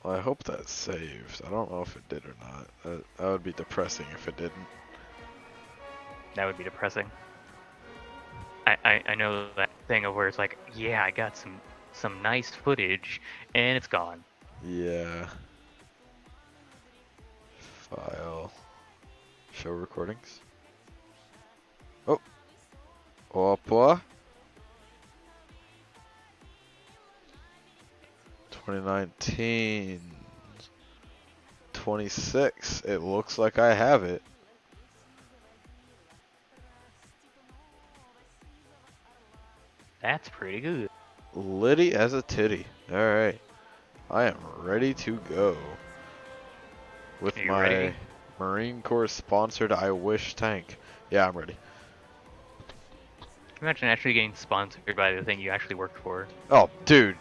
Well, I hope that saved. I don't know if it did or not. That would be depressing if it didn't. That would be depressing. I know that thing of where it's like, yeah, I got some nice footage, and it's gone. Yeah. File. Show recordings. Oh. Opa. 2019. 26. It looks like I have it. That's pretty good. Liddy as a titty. Alright. I am ready to go. With Are you my ready? Marine Corps sponsored I Wish tank. Yeah, I'm ready. Imagine actually getting sponsored by the thing you actually worked for. Oh, dude.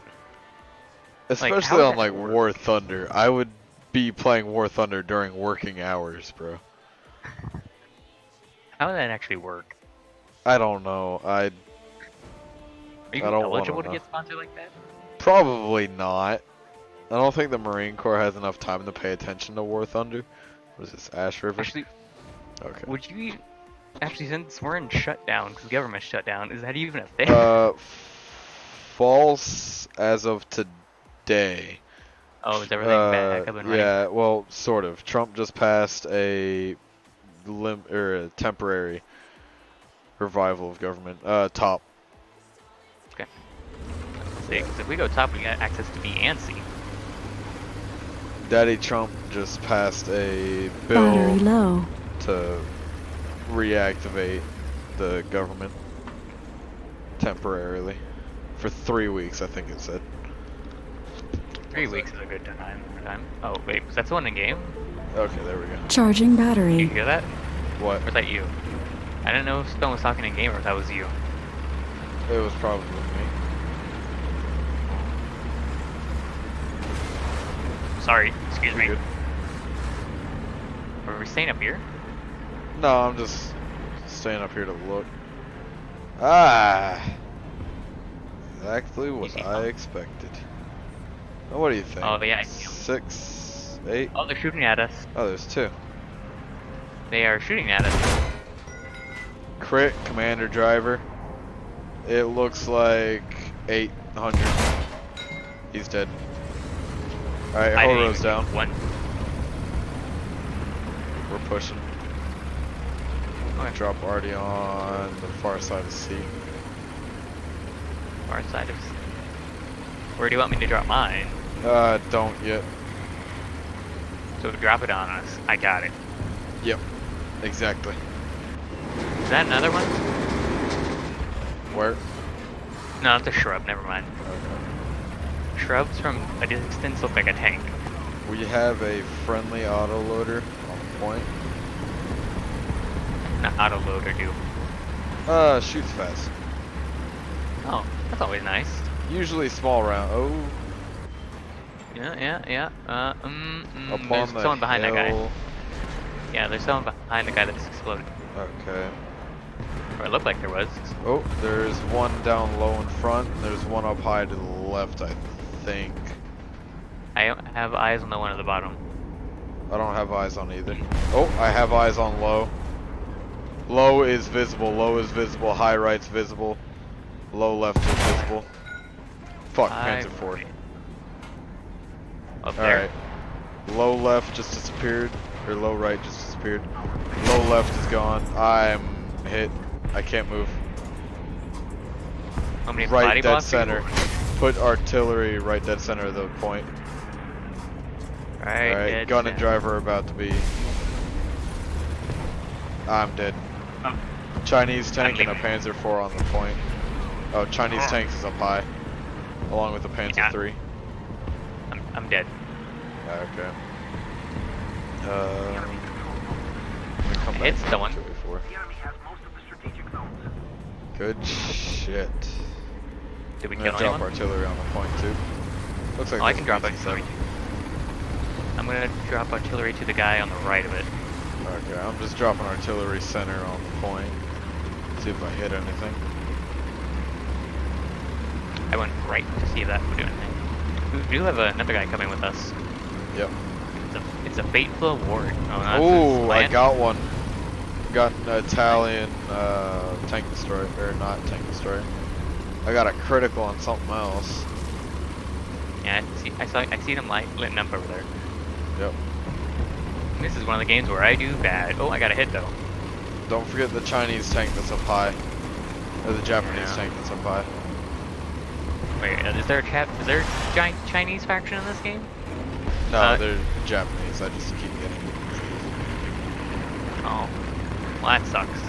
Like, how Especially would on that like work? War Thunder. I would be playing War Thunder during working hours, bro. How would that actually work? I don't know. Are I you don't want eligible to to know. get sponsored like that? Probably not. I don't think the Marine Corps has enough time to pay attention to War Thunder. What is this, Ash River? Actually, Okay. would you actually, since we're in shutdown, because the government's shut down, is that even a thing? False as of today. Oh, is everything back up and running? Yeah, well, sort of. Trump just passed a temporary revival of government. Top. Okay. Let's see, because if we go top, we got access to B and C. Daddy Trump just passed a Battery bill low. to reactivate the government temporarily for 3 weeks, I think it said. 3 weeks is a good time. Oh, wait, was that someone in game? Okay, there we go. Charging Did you battery. hear that? What? Or was that you? I didn't know if someone was talking in game or if that was you. It was probably me. Sorry, excuse me. You're good. Are we staying up here? No, I'm just staying up here to look. Ah! Exactly what see I something? expected. Now, what do you think? Oh, yeah, I see 'em. 6, 8? Oh, they're shooting at us. Oh, there's 2. They are shooting at us. Crit, commander, driver. It looks like 800. He's dead. Alright, I didn't Horo's even down. do one. We're pushing. Okay. Drop Artie on the far side of C. Far side of. Where do you want me to drop mine? Don't yet. So drop it on us. I got it. Yep, exactly. Is that another one? Where? No, it's a shrub. Never mind. Okay. Shrubs from a distance look like a tank. We have a friendly autoloader on point. Not autoloader, do. Shoots fast. Oh, that's always nice. Usually small round. Oh, Yeah. up There's on the someone behind that guy. hill. Yeah, there's someone behind the guy that just exploded. Okay. Or it looked like there was. Oh, there's one down low in front. And there's one up high to the left, I think. I don't have eyes on the one at the bottom. I don't have eyes on either. Oh, I have eyes on low. Low is visible. Low is visible. High right's visible. Low left is visible. Fuck, High Panzer IV. right. Up there. Alright. Low left just disappeared. Or low right just disappeared. Low left is gone. I'm hit. I can't move. How many Right body dead blocks? center. Put artillery right dead center of the point. Right. Alright, dead gun and center. driver are about to be. I'm dead. Oh, Chinese tank and a leaving. Panzer IV on the point. Oh, Chinese tanks is up high. Along with the Panzer Yeah. III. I'm dead. Okay. I'm gonna come Hit back someone. to before. The enemy has most of the strategic zones. Good shit. Did we I'm kill gonna drop anyone? artillery on the point too. Looks like Oh, I there's can drop a artillery. BT-7. I'm gonna drop artillery to the guy on the right of it. Okay, I'm just dropping artillery center on the point. See if I hit anything. I went right to see if that would do anything. We do have another guy coming with us. Yep. It's a fateful award. Oh, no, that's his Oh, I land. got one. Got an Italian tank destroyer, or not tank destroyer. I got a critical on something else. Yeah, I see them lighting up over there. Yep. This is one of the games where I do bad. Oh, I got a hit though. Don't forget the Chinese tank that's up high, or the Japanese Yeah. tank that's up high. Wait, is there a Chinese faction in this game? No, they're Japanese. I just keep getting confused. Oh, well that sucks.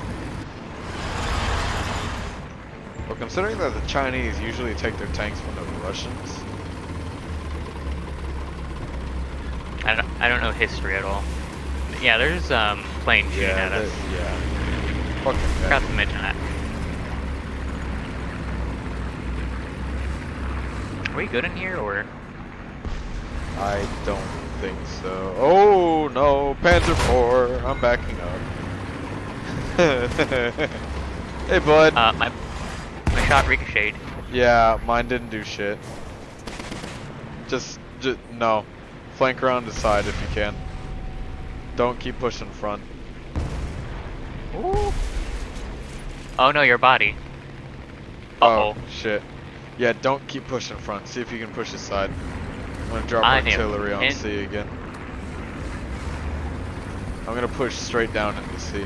But considering that the Chinese usually take their tanks from the Russians, I don't know history at all. Yeah, there's plane shooting at us. yeah. Fucking Forgot bad. to mention that. Are we good in here or? I don't think so. Oh no, Panzer IV, I'm backing up. Hey bud. My shot ricocheted. Yeah, mine didn't do shit. Just no. Flank around the side if you can. Don't keep pushing front. Ooh. Oh no, your body. Uh-oh. Oh shit. Yeah, don't keep pushing front. See if you can push the side. I'm gonna drop I am artillery on in- C again. I'm gonna push straight down into C.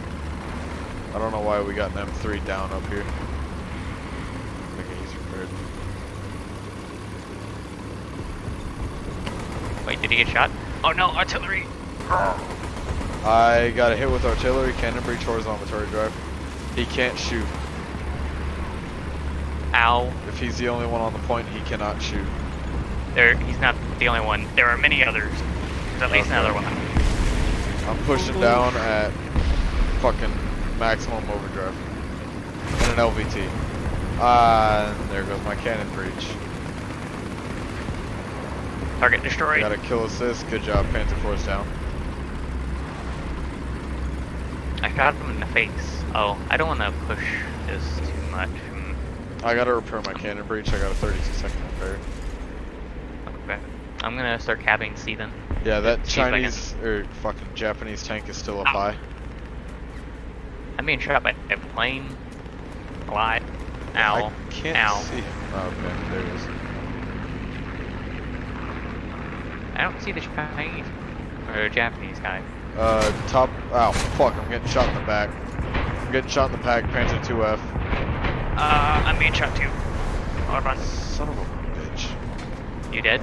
I don't know why we got an M3 down up here. Make it easier for it. Wait, did he get shot? Oh no, artillery! I got a hit with artillery, cannon breach, horizontal turret drive. He can't shoot. Ow. If he's the only one on the point, he cannot shoot. He's not the only one. There are many others. There's at least Okay. another one. I'm pushing down at fucking maximum overdrive. In an LVT. And there goes my cannon breach. Target I destroyed. got a kill assist. Good job, Panzer Force down. I shot him in the face. Oh, I don't want to push this too much. I gotta repair my cannon breach. I got a 32-second repair. Okay. I'm gonna start capping C then. Yeah, that See if I can- Chinese or fucking Japanese tank is still up Ow. high. I'm being shot by a plane. A lot. Ow. I can't Ow. see him. Oh, okay, there he is. I don't see the Chinese or Japanese guy. Top. Ow, fuck! I'm getting shot in the back. I'm getting shot in the back. Panzer 2F. I'm being shot too. Hold on. Son of a bitch. You dead?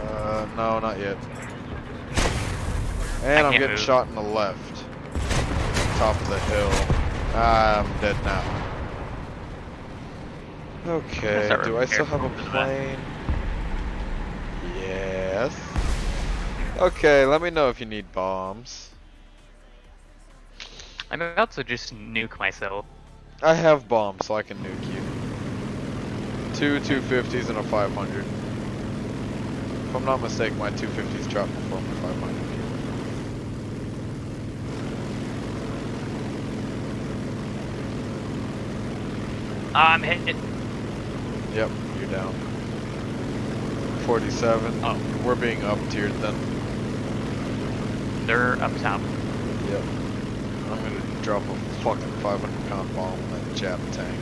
No, not yet. And I'm can't getting move. shot in the left. Top of the hill. I'm dead now. Okay, start do I still have a repairing plane? Yes. Okay, let me know if you need bombs. I'm about to just nuke myself. I have bombs, so I can nuke you. 2 250s and a 500. If I'm not mistaken, my 250s dropped before my 500. I'm hit. Yep, you're down. 47. Oh. We're being up tiered then. They're up top. Yep. I'm gonna drop a fucking 500-pound bomb on that Jap tank.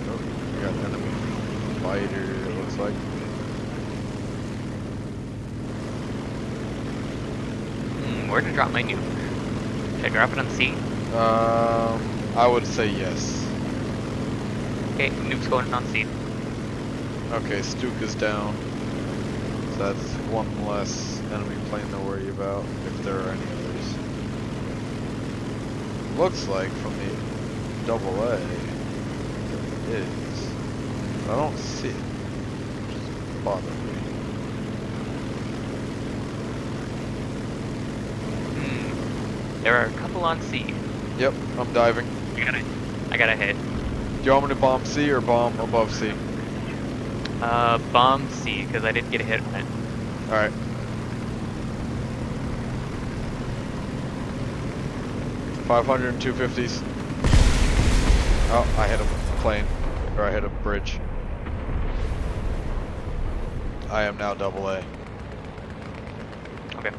Oh, we got an enemy fighter, it looks like. Where to drop my nuke? Should I drop it on C? I would say yes. Okay, nuke's going on C. Okay, Stuka's down. So that's one less enemy plane to worry about, if there are any others. Looks like from the double A, there is. But I don't see it. Which is bothering me. There are a couple on C. Yep, I'm diving. I got a hit. Do you want me to bomb C or bomb above C? Bomb C, because I did get a hit on it. Alright. $500 and 250s. Oh, I hit a plane. Or I hit a bridge. I am now double A. Okay.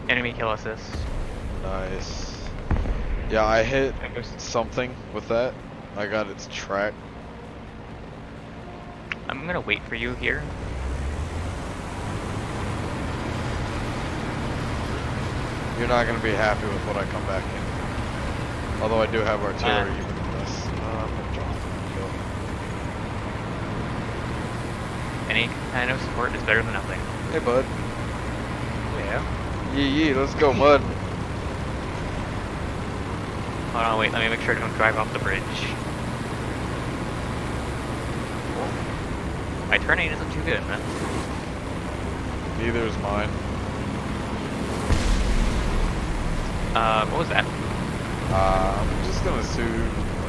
Enemy kill assist. Nice. Yeah, I hit something with that. I got its track. I'm gonna wait for you here. You're not gonna be happy with what I come back in. Although I do have artillery even in this. I'm gonna drop the Any kind of support is better than nothing. kill. Hey bud. Yeah. Yee, let's go bud. Hold on, wait, let me make sure I don't drive off the bridge. My turn aim isn't too good, man. Neither is mine. What was that? I'm just gonna a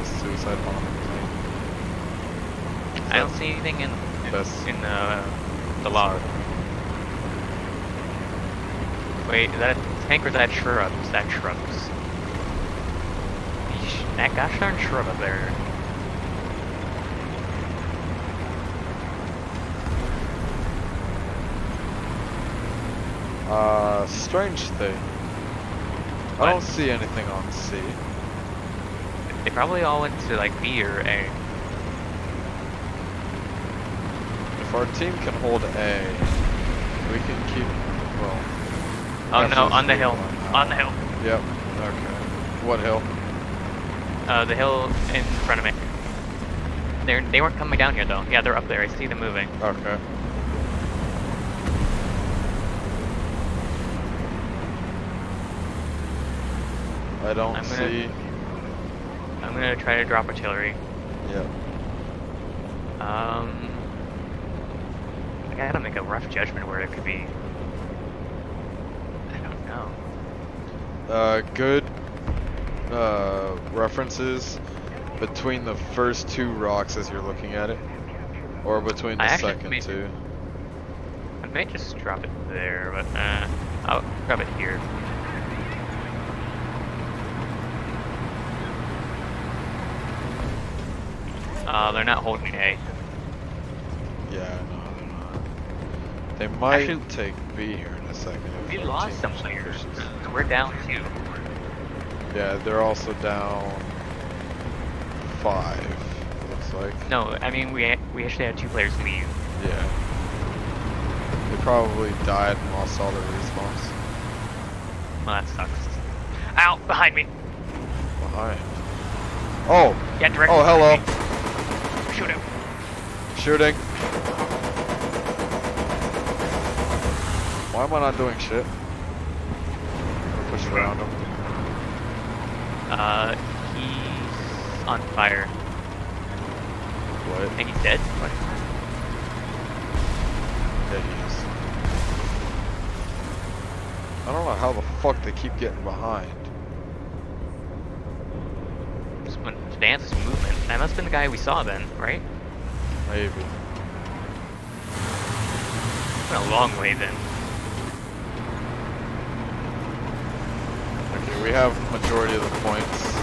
suicide bomb. I don't see anything in Best. the log. Wait, is that a tank or is that shrubs? That shrubs. Yeesh, that gosh darn shrub up there. Strange thing. What? I don't see anything on C. They probably all went to like B or A. If our team can hold A, we can keep, well... Oh F no, is on the B hill. one. On the hill. Yep, okay. What hill? The hill in front of me. They weren't coming down here though. Yeah, they're up there. I see them moving. Okay. I don't see... I'm gonna try to drop artillery. Yep. I gotta make a rough judgment where it could be. I don't know. Good references between the first two rocks as you're looking at it, or between the second two. I may just drop it there, but I'll drop it here. They're not holding A. Yeah, no, they're not. They might Actually, take B here in a second. if We our lost team some is players. pushes. We're down 2. Yeah, they're also down 5. Looks like. No, I mean we actually had 2 players leave. Yeah. They probably died and lost all their respawns. Well, that sucks. Ow! Behind me! Behind. Oh! Yeah, directly. Oh, hello. behind me. Shoot him. Shooting. Why am I not doing shit? Push around him. He's on fire. What? I think he's dead. What? Yeah, he is. I don't know how the fuck they keep getting behind. Just went advanced movement. That must have been the guy we saw then, right? Maybe. Went a long way then. Okay, we have majority of the points.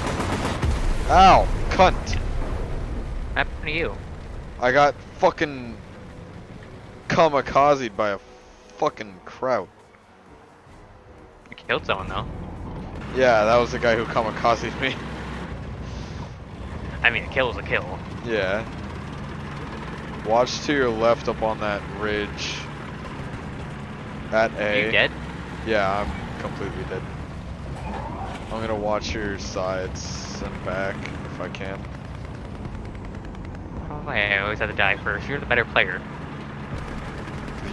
Ow! Cunt! What happened to you? I got fucking kamikazed by a fucking kraut. You killed someone though. Yeah, that was the guy who kamikazed me. I mean, a kill is a kill. Yeah. Watch to your left up on that ridge. At A. You dead? Yeah, I'm completely dead. I'm gonna watch your sides and back if I can. Oh, I always have to die first. You're the better player.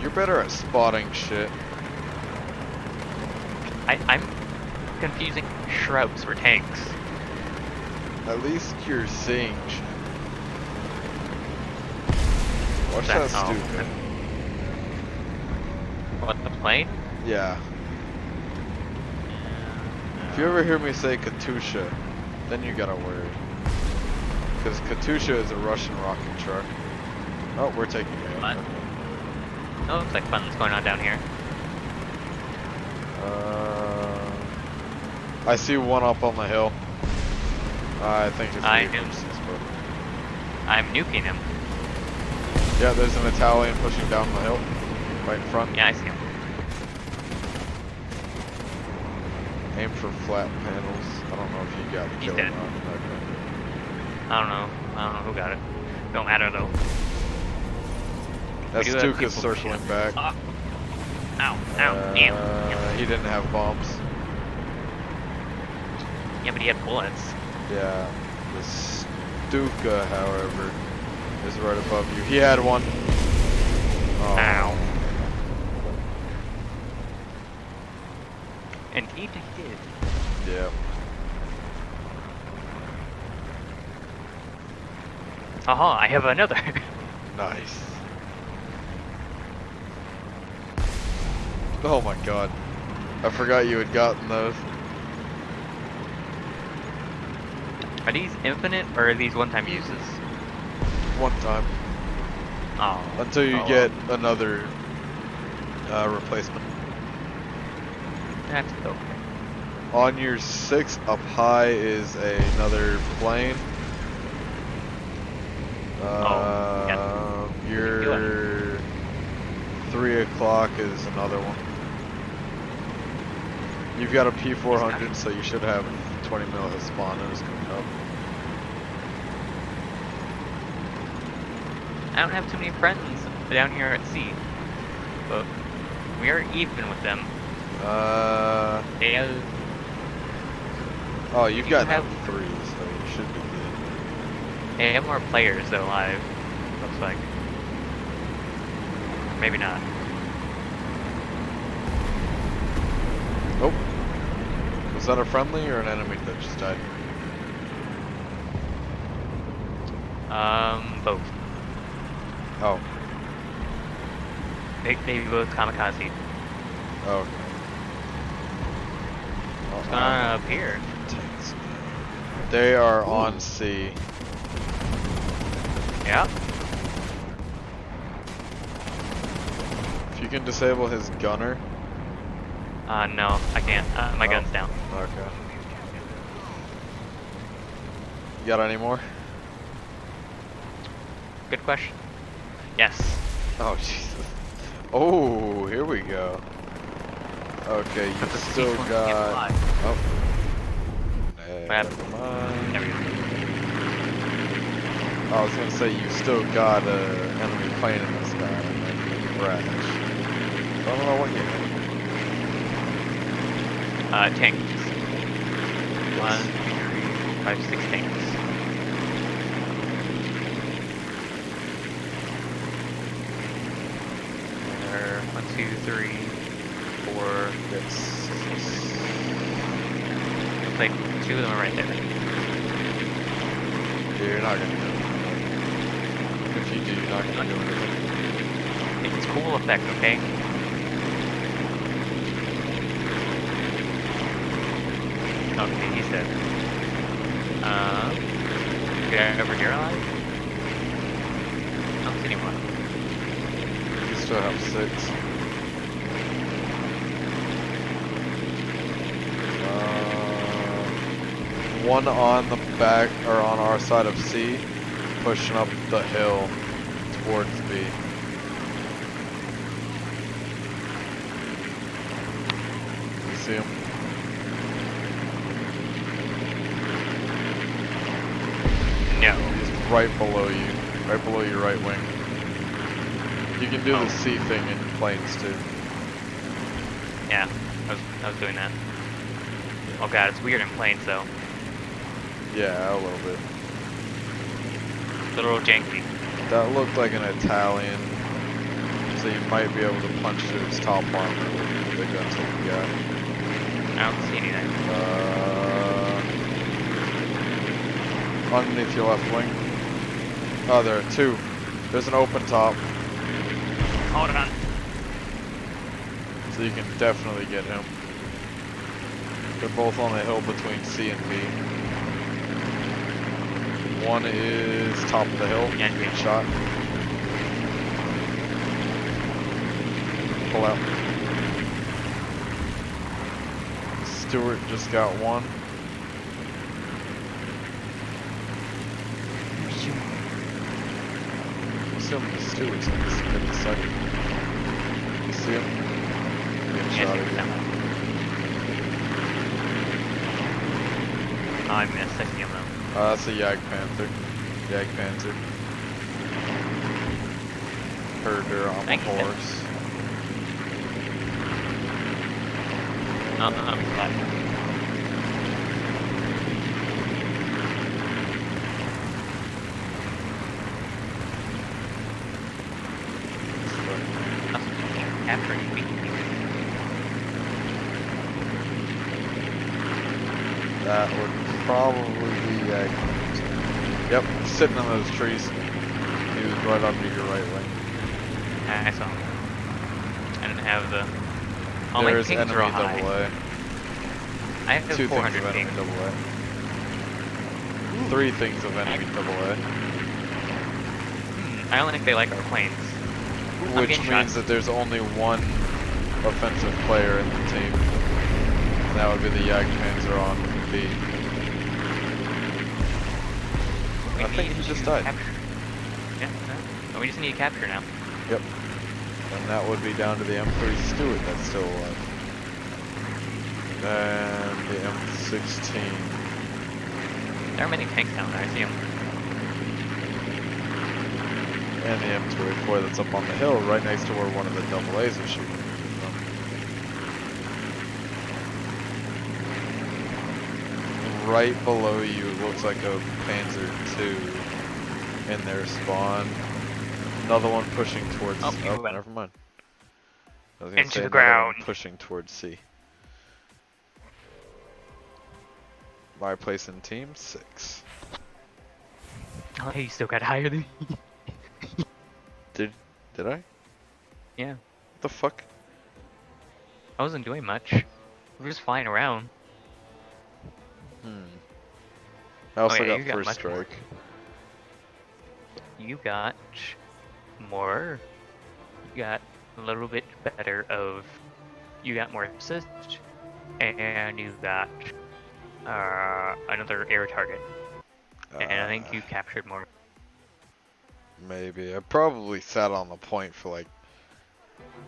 You're better at spotting shit. I'm confusing shrubs for tanks. At least you're seeing shit. Watch That- that oh. stupid. What, the plane? Yeah. If you ever hear me say Katusha, then you gotta worry. Because Katusha is a Russian rocket truck. Oh, we're taking it. What? Oh, looks like fun's going on down here. I see one up on the hill. I think it's I vehicles, do. I'm nuking him. Yeah, there's an Italian pushing down the hill. Right in front. Yeah, I see him. Aim for flat panels. I don't know if you got the He's kill dead. or not. Okay. I don't know who got it. Don't matter though. That We do have Stuka is people circling pushing back. us. Ow, ow, damn. He didn't have bombs. Yeah, but he had bullets. Yeah. The Stuka, however, is right above you. He had one. Oh. Ow. Indeed he did. Yeah. Aha, I have another. Nice. Oh my god. I forgot you had gotten those. Are these infinite or are these one-time uses? One time. Oh. Until you Oh, get another replacement. That's okay. On your 6 up high is another plane. Your 3 o'clock is another one. You've got a P400, so you should have 20 mil spawners coming up. I don't have too many friends down here at sea, but we are even with them. They have, Oh, you've You got have- 3, so you should be good. they have more players though live. Looks like. Maybe not. Oh. Was that a friendly or an enemy that just died? Both. Oh. They both kamikaze. Oh, okay. What's going on up here? Tanks. They are on C. Yeah. If you can disable his gunner. No, I can't. My Oh. gun's down. Okay. You got any more? Good question. Yes. Oh, Jesus. Oh, here we go. Okay, you But the still C4 can't got... fly. Oh. happened? Never mind. There we go. I was gonna say, you still got an enemy plane in the sky, and then you crash. I don't know what you had. Tanks. Yes. 1, 2, 3, 4, 5, 6 tanks. There, 1, 2, 3, 4. Yes. Looks like 2 of them are right there. Yeah, you're not gonna do anything. If you do, you're not gonna do anything. It's cool effect, okay? Okay, he's dead. Get over here alive? I don't see anyone. You still have 6. One on the back, or on our side of C, pushing up the hill towards B. You see him? No. He's right below your right wing. You can do Oh. the C thing in planes too. Yeah, I was doing that. Oh god, it's weird in planes though. Yeah, a little bit. It's a little janky. That looked like an Italian, so you might be able to punch through his top armor with the guns that you got. I don't see anything. Underneath your left wing. Oh, there are 2. There's an open top, Hold on. so you can definitely get him. They're both on the hill between C and B. One is top of the hill, Yeah, getting yeah. shot. Pull out. Stewart just got one. see him in the stewards in the second. You see him? Getting Yeah, shot I see again. him. Oh, I missed. I see him though. That's a Jagdpanther. Jagdpanther. Herder on the Thank you. horse. No, he's alive. Capturing me. That would probably be Jagdpanther. Yep, sitting on those trees. He was right under your right wing. I saw him. I didn't have the. All my There's pings enemy are all high. double A. I have 2 things 400 of enemy ping. double A. 3 things of enemy double A. I don't think they like our planes. I'm Which getting means shot. that there's only one offensive player in the team. And that would be the Jagdpanzer on B. We I think need he just to died. capture. Yeah, no. We just need to capture now. Yep. And that would be down to the M3 Stewart that's still alive. And the M16. There are many tanks down there. I see them. And the M2A4 that's up on the hill right next to where one of the double A's was shooting. Right below you looks like a Panzer II in their spawn. Another one pushing towards. Oh, you went. Never mind. I was gonna Into say the another one ground. pushing towards C. My place in team 6. Oh, he still got higher than me. Did I? Yeah. What the fuck? I wasn't doing much. We're just flying around. I also yeah, got you got first much more. strike. You got more. You got a little bit better of. You got more assist, and you got another air target. And I think you captured more. Maybe. I probably sat on the point for like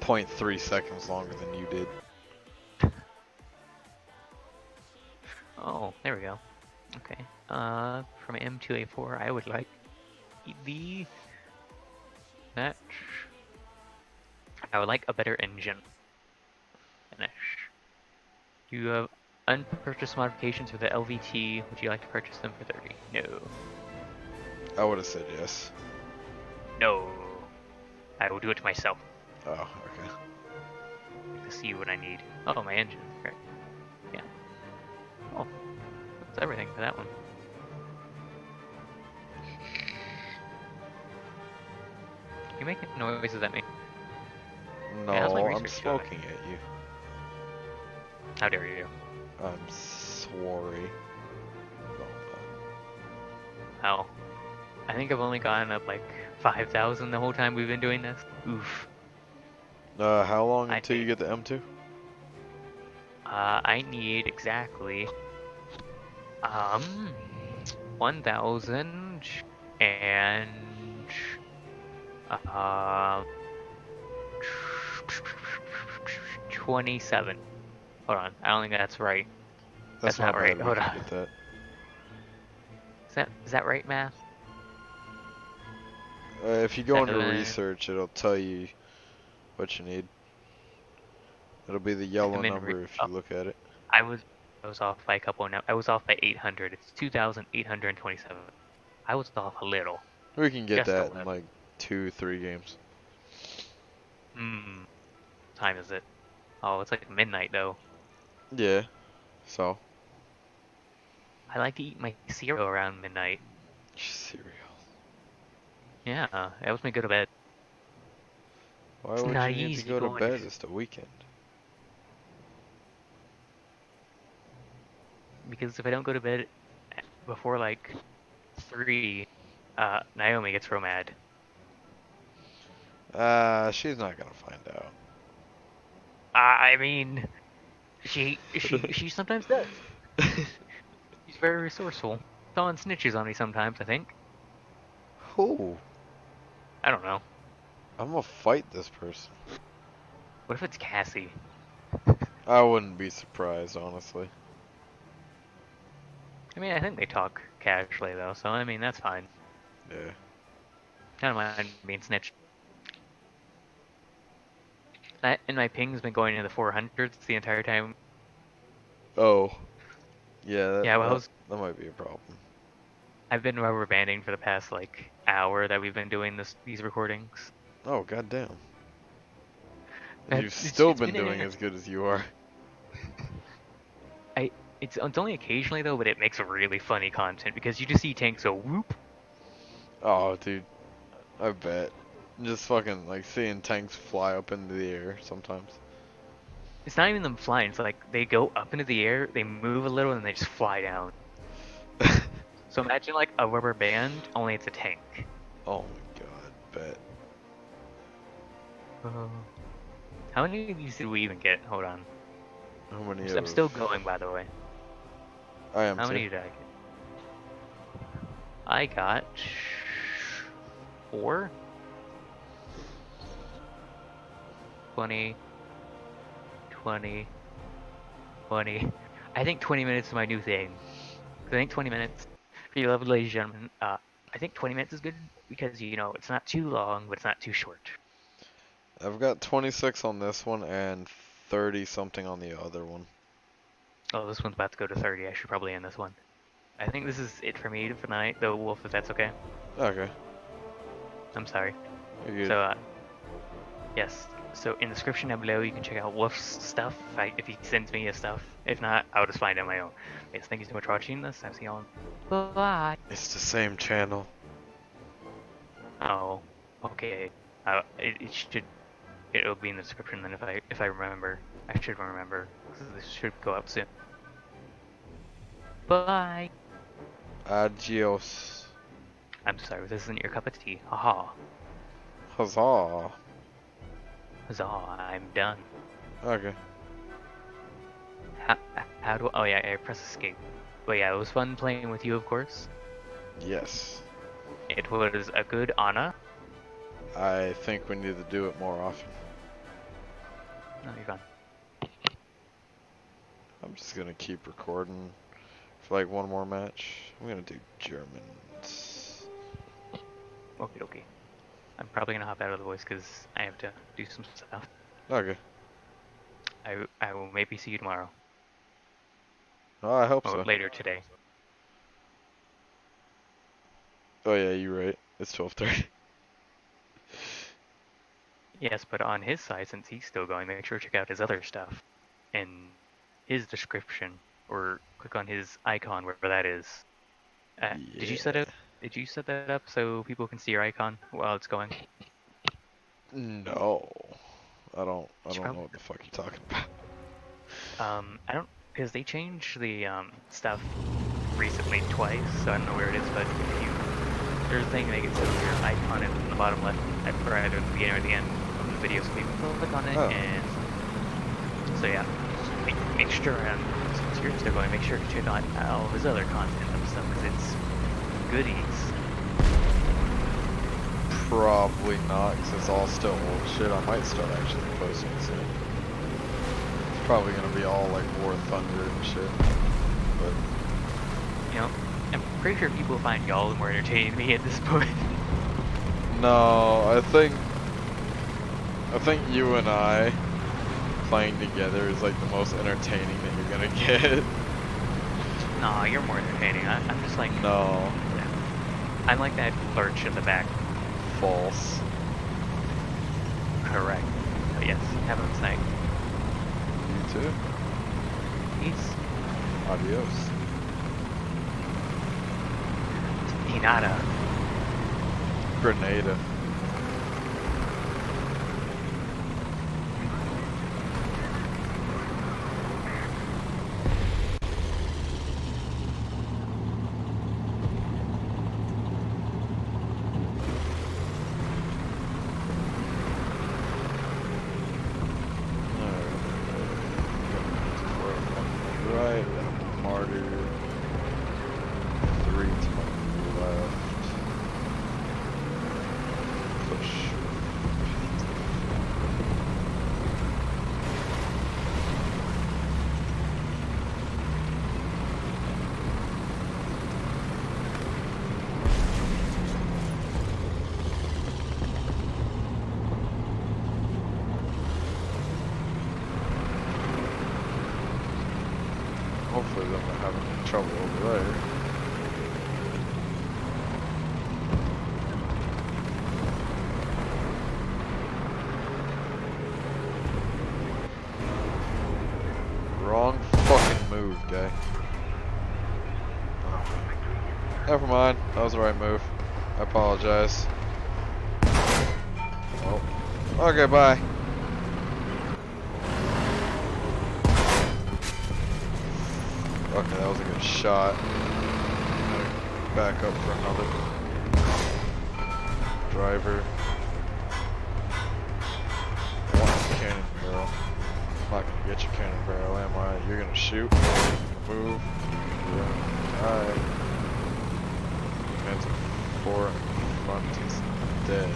0.3 seconds longer than you did. Oh, there we go. Okay. From M2A4, I would like the that. I would like a better engine. Finish. You have unpurchased modifications for the LVT. Would you like to purchase them for 30? No. I would have said yes. No. I will do it myself. Oh, okay. To see what I need. Oh, my engine. Great. Yeah. Oh, that's everything for that one. You making noises at me? No, how's my I'm research going? smoking at you. How dare you? I'm sorry. How? I think I've only gotten up like 5,000 the whole time we've been doing this. Oof. How long I until you think- get the M2? I need exactly 1,000 and 27. Hold on, I don't think that's right. That's not bad, right. we Hold can on. get that. Is that right, math? If you go into 7. research, it'll tell you what you need. It'll be the yellow I'm in number if you look at it. I was off by a couple. Now I was off by 800. It's 2,827. I was off a little. We can get Just a that in little. like 2-3 games. Time is it? Oh, it's like midnight though. Yeah. So. I like to eat my cereal around midnight. Cereal. Yeah, it helps me go to bed. Why It's would not you need easy to go to going. bed? It's the weekend. Because if I don't go to bed before like 3, Naomi gets real mad. She's not gonna find out. I mean, she sometimes does. She's very resourceful. Someone snitches on me sometimes, I think. Who? I don't know. I'm gonna fight this person. What if it's Cassie? I wouldn't be surprised, honestly. I mean, I think they talk casually though, so I mean that's fine. Yeah. I don't mind being snitched. And my ping's been going into the 400s the entire time. Oh. Yeah, Yeah, well, that might be a problem. I've been rubber banding for the past like hour that we've been doing these recordings. Oh, goddamn. Uh, You've it's- still it's been been doing as good as you are. It's only occasionally though, but it makes really funny content because you just see tanks go whoop. Oh, dude. I bet. Just fucking, like, seeing tanks fly up into the air sometimes. It's not even them flying. It's like they go up into the air, they move a little, and they just fly down. So imagine like a rubber band, only it's a tank. Oh my god, bet. How many of these did we even get? Hold on. How many I'm of... still going, by the way. I am How too. many did I get? I got 4. 20. 20. 20. I think 20 minutes is my new thing. I think 20 minutes, for you lovely ladies and gentlemen, I think 20 minutes is good because, you know, it's not too long, but it's not too short. I've got 26 on this one and 30 something on the other one. Oh, this one's about to go to 30. I should probably end this one. I think this is it for me for tonight, though, Wolf, if that's okay. Okay. I'm sorry. You're good. So, yes. So, in the description down below, you can check out Wolf's stuff if he sends me his stuff. If not, I'll just find it on my own. Yes, thank you so much for watching this. I'll see y'all. Bye. It's the same channel. Oh, okay. It'll be in the description then if I remember. I should remember. This should go up soon. Bye. Adios. I'm sorry, this isn't your cup of tea. Haha. Huzzah. Huzzah, I'm done. Okay. How do oh yeah, I press escape. But yeah, it was fun playing with you, of course. Yes. It was a good honor. I think we need to do it more often. No, you're fine. I'm just gonna keep recording for like one more match. I'm gonna do Germans. Okay. I'm probably gonna hop out of the voice because I have to do some stuff. Okay. I will maybe see you tomorrow. Oh, I hope Or so. later today. Oh yeah, you're right. It's 12:30. Yes, but on his side, since he's still going, make sure to check out his other stuff in his description, or click on his icon wherever that is. Did you set that up so people can see your icon while it's going? No. I don't It's know what the fuck you're talking about. I don't, because they changed the stuff recently twice, so I don't know where it is, but if you, there's a thing they can set your icon in the bottom left, or either at the beginning or the end of the video, so people can click on it, and so yeah, make sure, since you're still going, make sure to check out all of his other content and stuff, because it's goodies. Probably not, because it's all still old shit. I might start actually posting soon. It's probably gonna be all like War Thunder and shit. But You know, I'm pretty sure people find y'all more entertaining than me at this point. no, I think you and I playing together is like the most entertaining that you're gonna get. Nah, you're more entertaining. I'm just like, No. I'm like that lurch at the back. False. Correct. But yes, have a nice night. You too. Peace. Adios. Hinata. Grenada. Right, Martyr. 3 to my left. trouble over there. Wrong fucking move, guy. Never mind. That was the right move. I apologize. Oh. Okay, bye. Okay, that was a good shot. I'm gonna back up for another driver. I want a cannon barrel. I'm not gonna get your cannon barrel, am I? You're gonna shoot. You're gonna move. Yeah. Alright. Man's 4 in front. He's dead.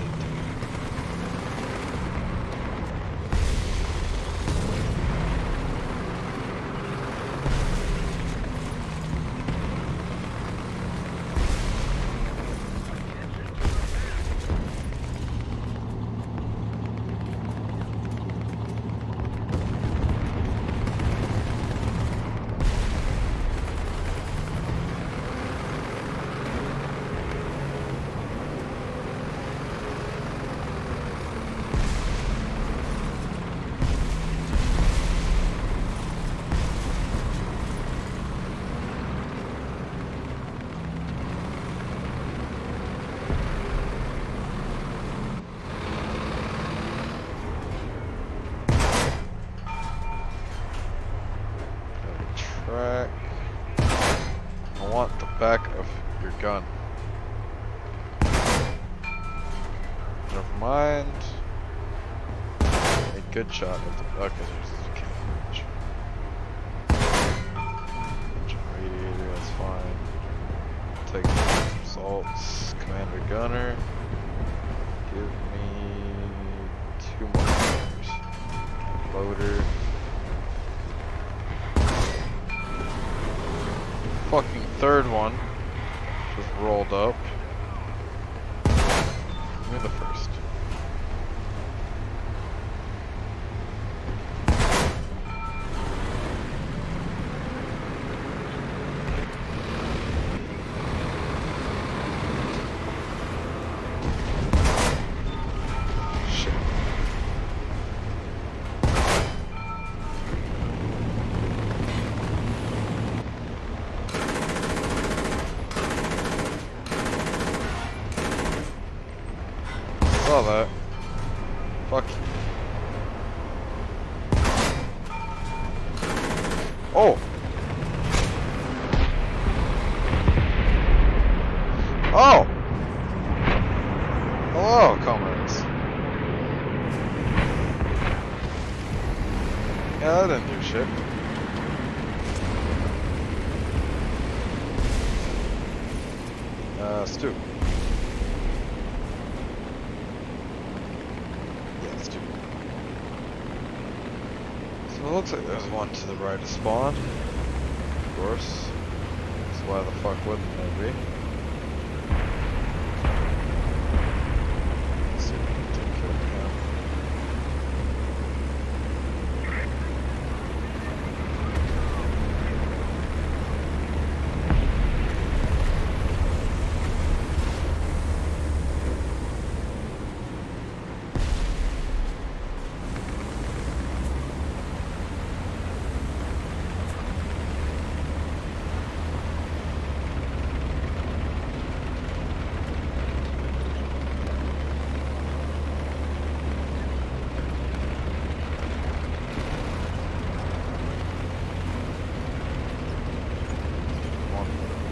Track. I want the back of your gun. Never mind. A good shot at the okay, there's a cannon. Radiator, that's fine. Take some salts. Commander Gunner. Give me 2 more gunners. Loader. Fucking third one just rolled up. Give me the first. Shit. Saw that. Fuck. Oh! Oh! Hello, comrades. Yeah, that didn't do shit. Stu. So it looks like there's one to the right of spawn. Of course. So why the fuck wouldn't there be? Let's see if we can take care of him.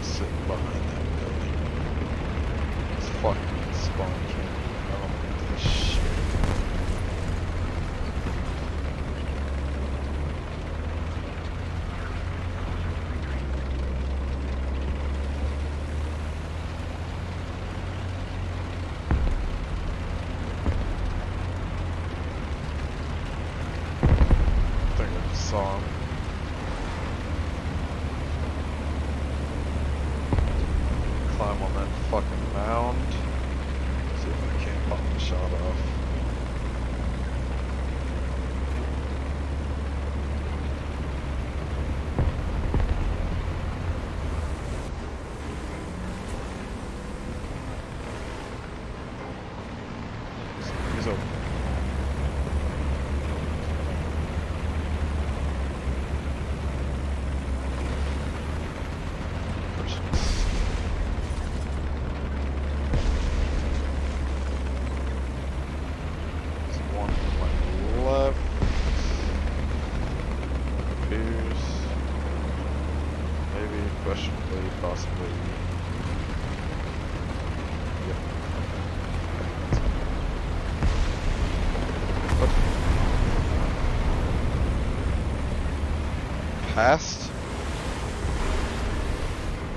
Sitting behind that building. It's fucking spawn camp. I don't get this shit. I think I just saw him. Climb on that fucking mound. See if I can't pop the shot off. He's open. There's one to my left. Appears. Maybe, questionably, possibly. Yep. What? Past?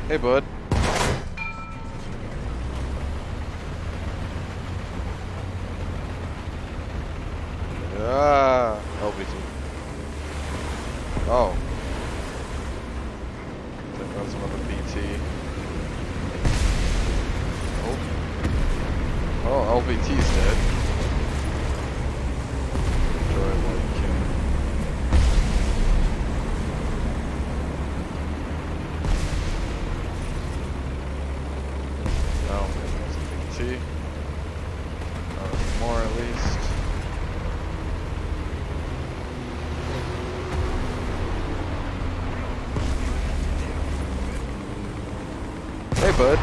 Hey, bud. Ah, LBT. Oh. I think that's another BT. Oh. Oh, LBT's dead. Enjoy it while you can. No, there's a BT. Not more at least. Hey, bud.